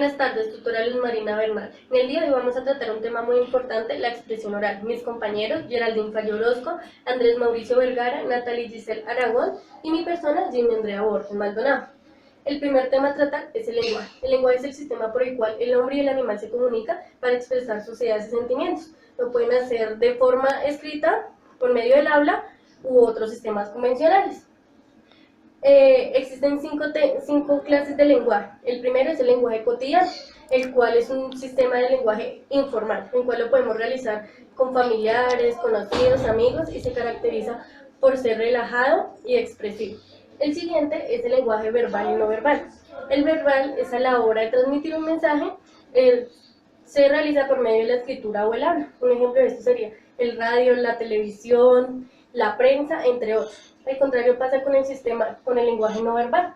Buenas tardes, tutora Luz Marina Bernal. En el día de hoy vamos a tratar un tema muy importante, la expresión oral. Mis compañeros, Geraldine Fallo Orozco, Andrés Mauricio Vergara, Natalie Giselle Aragón y mi persona, Jimmy Andrea Borges Maldonado. El primer tema a tratar es el lenguaje. El lenguaje es el sistema por el cual el hombre y el animal se comunican para expresar sus ideas y sentimientos. Lo pueden hacer de forma escrita, por medio del habla, u otros sistemas convencionales. Existen cinco clases de lenguaje. El primero es el lenguaje cotidiano, el cual es un sistema de lenguaje informal, el cual lo podemos realizar con familiares, conocidos, amigos y se caracteriza por ser relajado y expresivo. El siguiente es el lenguaje verbal y no verbal. El verbal es a la hora de transmitir un mensaje, se realiza por medio de la escritura o el habla. Un ejemplo de esto sería el radio, la televisión, la prensa, entre otros. Al contrario pasa con el lenguaje no verbal.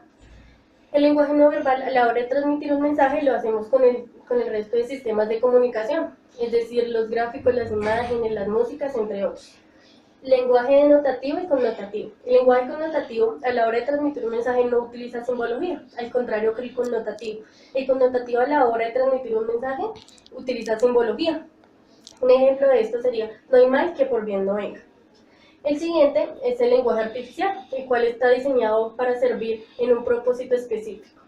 El lenguaje no verbal, a la hora de transmitir un mensaje, lo hacemos con el resto de sistemas de comunicación, es decir, los gráficos, las imágenes, las músicas, entre otros. Lenguaje denotativo y connotativo. El lenguaje connotativo, a la hora de transmitir un mensaje, no utiliza simbología, al contrario que el connotativo. El connotativo, a la hora de transmitir un mensaje, utiliza simbología. Un ejemplo de esto sería: no hay mal que por bien no venga. El siguiente es el lenguaje artificial, el cual está diseñado para servir en un propósito específico.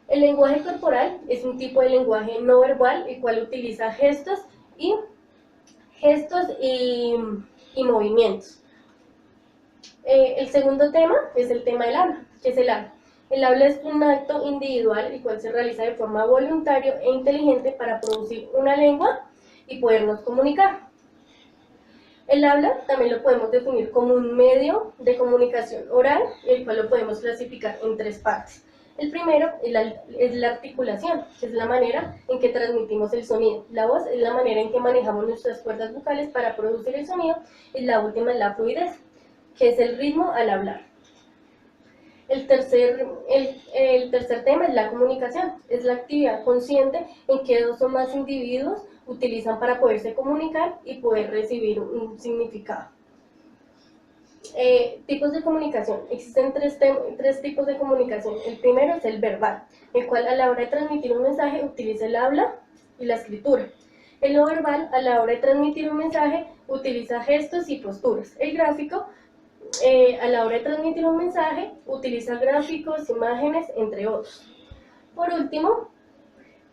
El lenguaje corporal es un tipo de lenguaje no verbal, el cual utiliza gestos y movimientos. El segundo tema es el tema del habla. ¿Qué es el habla? El habla es un acto individual, el cual se realiza de forma voluntaria e inteligente para producir una lengua y podernos comunicar. El habla también lo podemos definir como un medio de comunicación oral, el cual lo podemos clasificar en tres partes. El primero es la articulación, que es la manera en que transmitimos el sonido. La voz es la manera en que manejamos nuestras cuerdas vocales para producir el sonido. Y la última es la fluidez, que es el ritmo al hablar. El tercer tema es la comunicación, es la actividad consciente en que dos o más individuos utilizan para poderse comunicar y poder recibir un significado. Tipos de comunicación. Existen tres tipos de comunicación. El primero es el verbal, el cual a la hora de transmitir un mensaje utiliza el habla y la escritura. El no verbal, a la hora de transmitir un mensaje, utiliza gestos y posturas. El gráfico, a la hora de transmitir un mensaje, utiliza gráficos, imágenes, entre otros. Por último,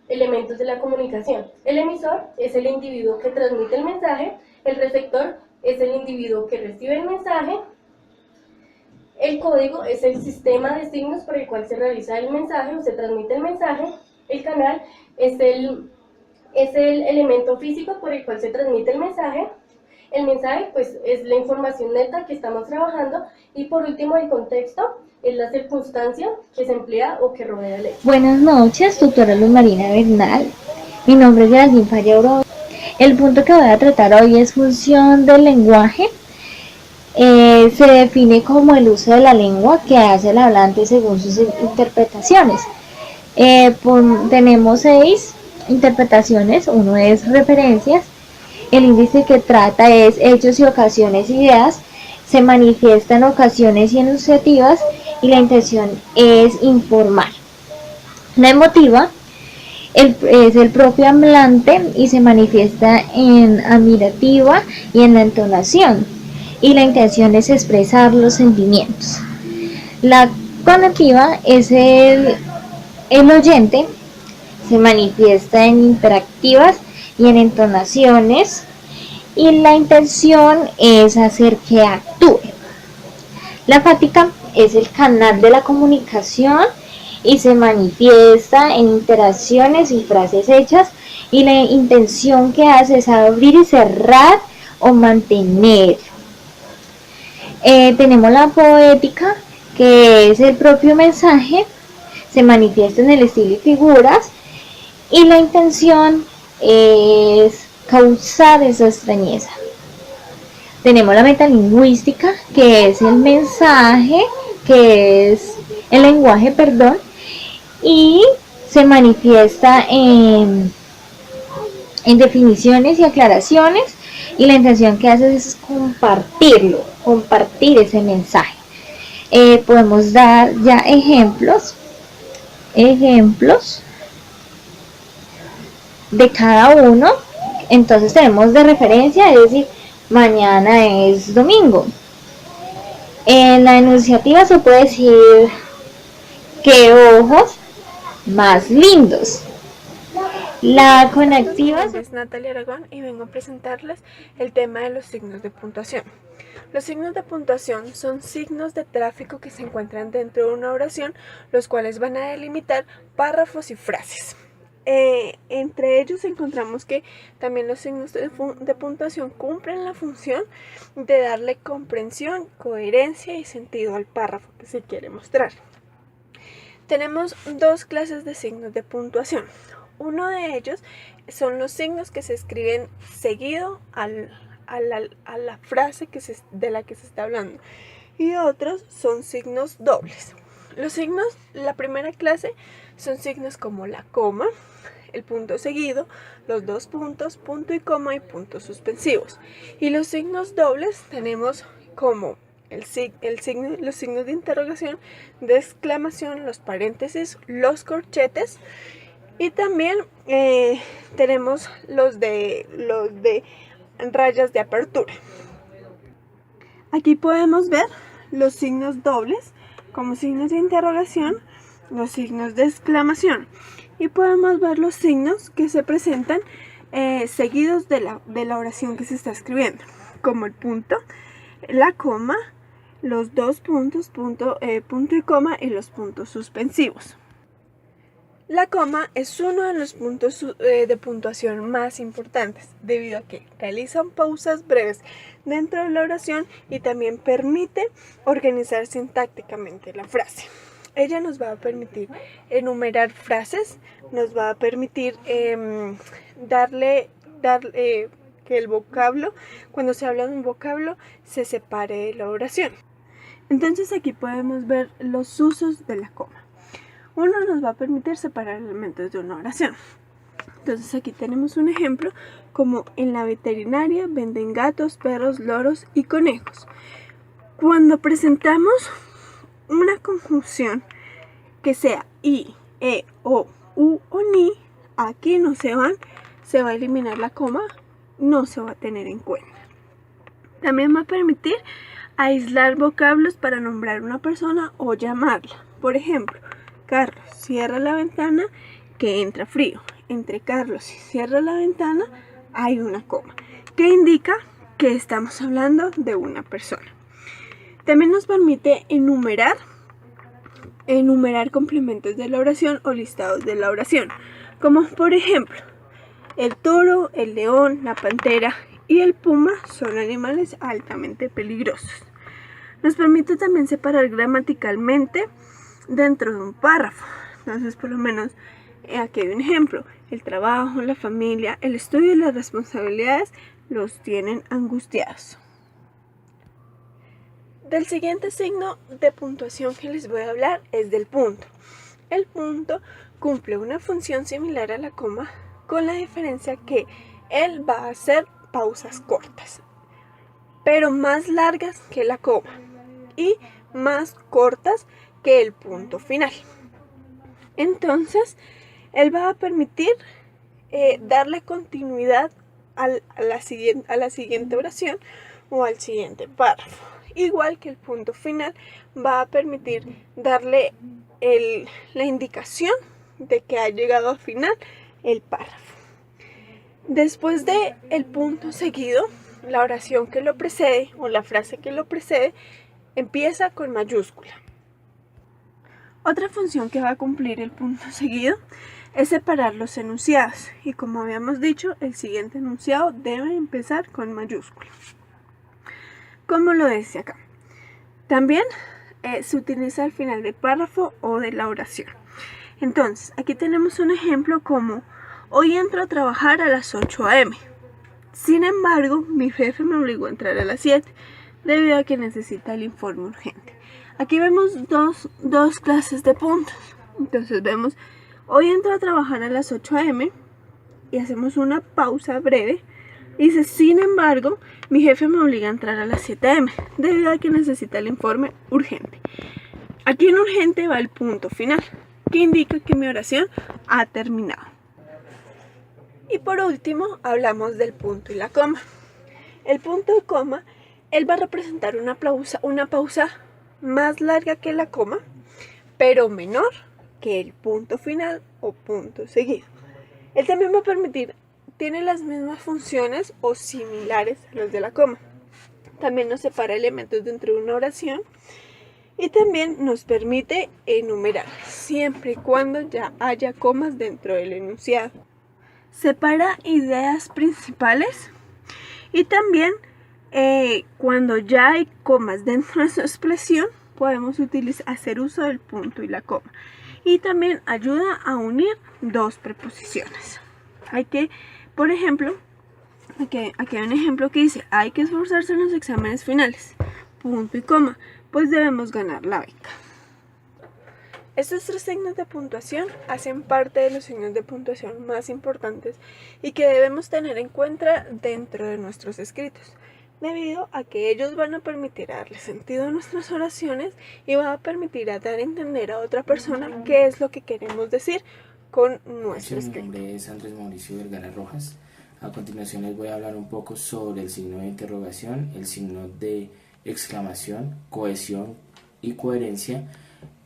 elementos de la comunicación. El emisor es el individuo que transmite el mensaje, el receptor es el individuo que recibe el mensaje, el código es el sistema de signos por el cual se realiza el mensaje o se transmite el mensaje, el canal es el elemento físico por el cual se transmite el mensaje pues es la información neta que estamos trabajando, y por último el contexto es la circunstancia que se emplea o que rodea el hecho. Buenas noches, tutora Luz Marina Bernal. Mi nombre es Geraldine Fallo Orozco. El punto que voy a tratar hoy es función del lenguaje. Se define como el uso de la lengua que hace el hablante según sus interpretaciones. Tenemos 6 interpretaciones. Uno es referencias. El índice que trata es hechos y ocasiones, ideas. Se manifiesta en ocasiones y enunciativas, y la intención es informar. La emotiva es el propio hablante y se manifiesta en admirativa y en la entonación, y la intención es expresar los sentimientos. La conativa es el oyente, se manifiesta en interactivas y en entonaciones, y la intención es hacer que actúe. La fática es el canal de la comunicación y se manifiesta en interacciones y frases hechas, y la intención que hace es abrir y cerrar o mantener. Tenemos la poética, que es el propio mensaje, se manifiesta en el estilo y figuras, y la intención es causar esa extrañeza. Tenemos la metalingüística, que es el mensaje, que es el lenguaje, y se manifiesta en definiciones y aclaraciones, y la intención que hace es compartir ese mensaje. Podemos dar ya ejemplos de cada uno. Entonces tenemos de referencia, es decir, mañana es domingo. En la enunciativa se puede decir qué ojos más lindos. La conectiva. Mi nombre es Natalia Aragón y vengo a presentarles el tema de los signos de puntuación. Los signos de puntuación son signos de tráfico que se encuentran dentro de una oración, los cuales van a delimitar párrafos y frases. Entre ellos encontramos que también los signos de puntuación cumplen la función de darle comprensión, coherencia y sentido al párrafo que se quiere mostrar. Tenemos dos clases de signos de puntuación. Uno de ellos son los signos que se escriben seguido a la frase de la que se está hablando, y otros son signos dobles. Los signos, la primera clase, son signos como la coma, el punto seguido, los dos puntos, punto y coma y puntos suspensivos. Y los signos dobles tenemos como los signos de interrogación, de exclamación, los paréntesis, los corchetes, y también tenemos los de rayas de apertura. Aquí podemos ver los signos dobles como signos de interrogación, los signos de exclamación, y podemos ver los signos que se presentan seguidos de la oración que se está escribiendo, como el punto, la coma, los dos puntos, punto y coma, y los puntos suspensivos. La coma es uno de los puntos de puntuación más importantes, debido a que realizan pausas breves dentro de la oración y también permite organizar sintácticamente la frase. Ella nos va a permitir enumerar frases, nos va a permitir darle que el vocablo, cuando se habla de un vocablo, se separe de la oración. Entonces aquí podemos ver los usos de la coma. Uno nos va a permitir separar elementos de una oración. Entonces aquí tenemos un ejemplo como en la veterinaria venden gatos, perros, loros y conejos. Cuando presentamos una conjunción que sea i, o, u o ni, aquí no se va a eliminar la coma, no se va a tener en cuenta. También va a permitir aislar vocablos para nombrar una persona o llamarla. Por ejemplo, Carlos cierra la ventana que entra frío. Entre Carlos y cierra la ventana hay una coma, que indica que estamos hablando de una persona. También nos permite enumerar complementos de la oración o listados de la oración, como por ejemplo, el toro, el león, la pantera y el puma son animales altamente peligrosos. Nos permite también separar gramaticalmente dentro de un párrafo. Entonces, por lo menos, aquí hay un ejemplo. El trabajo, la familia, el estudio y las responsabilidades los tienen angustiados. Del siguiente signo de puntuación que les voy a hablar es del punto. El punto cumple una función similar a la coma, con la diferencia que él va a hacer pausas cortas, pero más largas que la coma y más cortas que el punto final. Entonces, él va a permitir darle continuidad a la siguiente oración o al siguiente párrafo. Igual que el punto final va a permitir darle la indicación de que ha llegado al final el párrafo. Después de el punto seguido, la oración que lo precede o la frase que lo precede empieza con mayúscula. Otra función que va a cumplir el punto seguido es separar los enunciados, y como habíamos dicho, el siguiente enunciado debe empezar con mayúscula, como lo dice acá. También se utiliza al final del párrafo o de la oración. Entonces, aquí tenemos un ejemplo como: hoy entro a trabajar a las 8 a.m. Sin embargo, mi jefe me obligó a entrar a las 7 debido a que necesita el informe urgente. Aquí vemos dos clases de puntos. Entonces vemos: hoy entro a trabajar a las 8 a.m. y hacemos una pausa breve. Dice: sin embargo, mi jefe me obliga a entrar a las 7 a.m. debido a que necesita el informe urgente. Aquí en urgente va el punto final, que indica que mi oración ha terminado. Y por último, hablamos del punto y la coma. El punto y coma, él va a representar una pausa más larga que la coma, pero menor que el punto final o punto seguido. Él también va a permitir, tiene las mismas funciones o similares a los de la coma. También nos separa elementos dentro de una oración y también nos permite enumerar, siempre y cuando ya haya comas dentro del enunciado. Separa ideas principales y también cuando ya hay comas dentro de su expresión podemos hacer uso del punto y la coma. Y también ayuda a unir dos preposiciones. Por ejemplo, aquí hay un ejemplo que dice: hay que esforzarse en los exámenes finales, punto y coma, pues debemos ganar la beca. Estos 3 signos de puntuación hacen parte de los signos de puntuación más importantes y que debemos tener en cuenta dentro de nuestros escritos, debido a que ellos van a permitir darle sentido a nuestras oraciones y van a permitir dar a entender a otra persona qué es lo que queremos decir con nuestro escrito. Mi nombre es Andrés Mauricio Vergara Rojas. A continuación les voy a hablar un poco sobre el signo de interrogación, el signo de exclamación, cohesión y coherencia,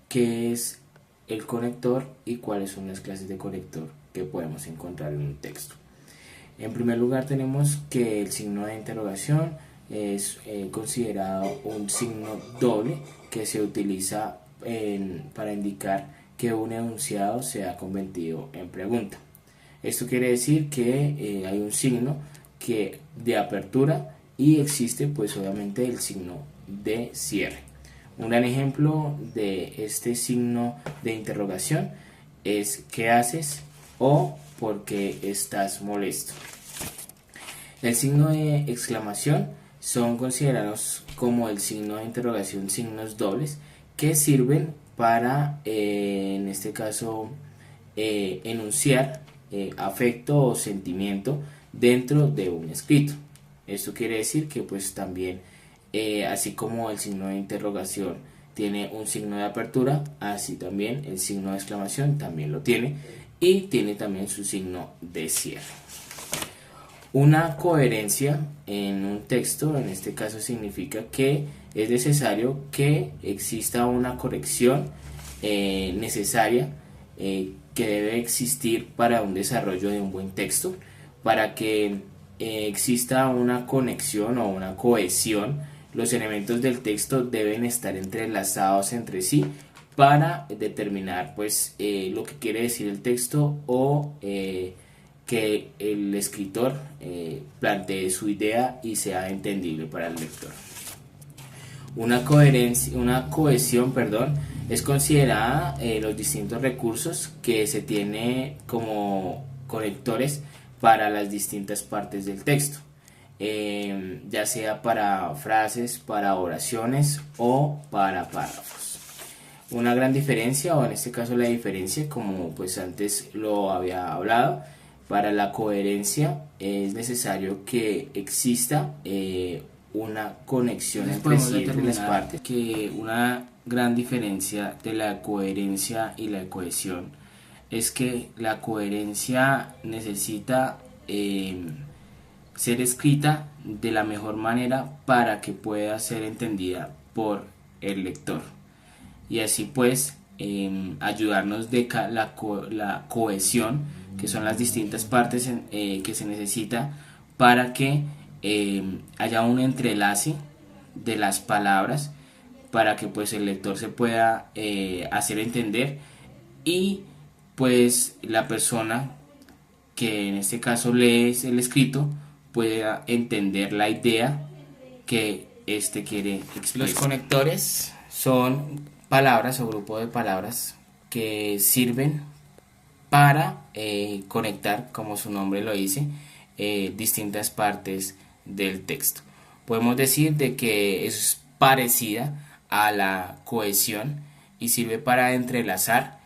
qué es el conector y cuáles son las clases de conector que podemos encontrar en un texto. En primer lugar tenemos que el signo de interrogación es considerado un signo doble que se utiliza para indicar que un enunciado se ha convertido en pregunta. Esto quiere decir que hay un signo de apertura y existe pues obviamente el signo de cierre. Un gran ejemplo de este signo de interrogación es ¿qué haces? O ¿por qué estás molesto? El signo de exclamación son considerados como el signo de interrogación signos dobles que sirven para, en este caso, enunciar afecto o sentimiento dentro de un escrito. Esto quiere decir que pues también así como el signo de interrogación tiene un signo de apertura, así también el signo de exclamación también lo tiene y tiene también su signo de cierre. Una coherencia en un texto, en este caso significa que es necesario que exista una corrección necesaria que debe existir para un desarrollo de un buen texto, para que exista una conexión o una cohesión. Los elementos del texto deben estar entrelazados entre sí para determinar pues lo que quiere decir el texto o que el escritor plantee su idea y sea entendible para el lector. Una cohesión, es considerada los distintos recursos que se tiene como conectores para las distintas partes del texto. Ya sea para frases, para oraciones o para párrafos. Una gran diferencia, o en este caso la diferencia, como pues antes lo había hablado, para la coherencia es necesario que exista una conexión entre sí, entre las partes. Que una gran diferencia de la coherencia y la cohesión es que la coherencia necesita ser escrita de la mejor manera para que pueda ser entendida por el lector y así pues ayudarnos de la cohesión, que son las distintas partes que se necesita para que haya un entrelace de las palabras para que pues el lector se pueda hacer entender y pues la persona que en este caso lee el escrito pueda entender la idea que éste quiere expresar. Los conectores son palabras o grupos de palabras que sirven para conectar, como su nombre lo dice, distintas partes del texto. Podemos decir de que es parecida a la cohesión y sirve para entrelazar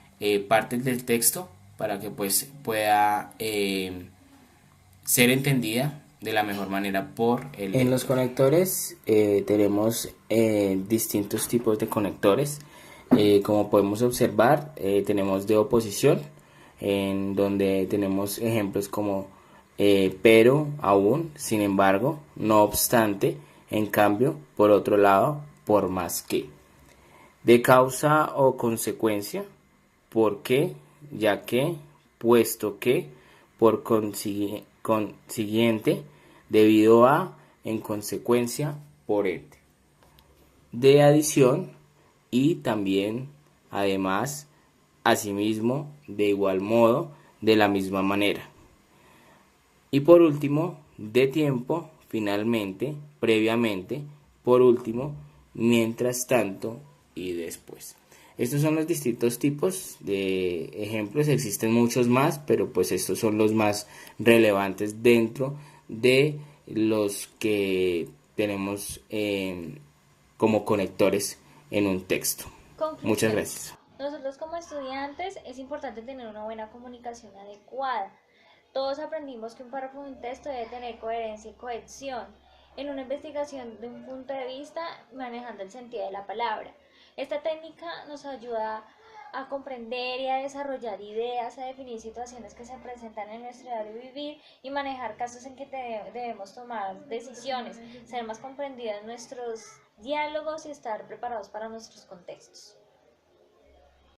partes del texto para que pues pueda ser entendida de la mejor manera por el lector. En los conectores tenemos distintos tipos de conectores. Como podemos observar, tenemos de oposición, en donde tenemos ejemplos como pero aún, sin embargo, no obstante, en cambio, por otro lado, por más que. De causa o consecuencia, por qué, ya que, puesto que, por consiguiente, debido a, en consecuencia, por ende. De adición y también, además, asimismo, de igual modo, de la misma manera. Y por último, de tiempo, finalmente, previamente, por último, mientras tanto y después. Estos son los distintos tipos de ejemplos, existen muchos más, pero pues estos son los más relevantes dentro de los que tenemos como conectores en un texto. Muchas gracias. Nosotros como estudiantes es importante tener una buena comunicación adecuada. Todos aprendimos que un párrafo de un texto debe tener coherencia y cohesión en una investigación de un punto de vista manejando el sentido de la palabra. Esta técnica nos ayuda a comprender y a desarrollar ideas, a definir situaciones que se presentan en nuestro diario vivir y manejar casos en que debemos tomar decisiones, ser más comprendidos en nuestros diálogos y estar preparados para nuestros contextos.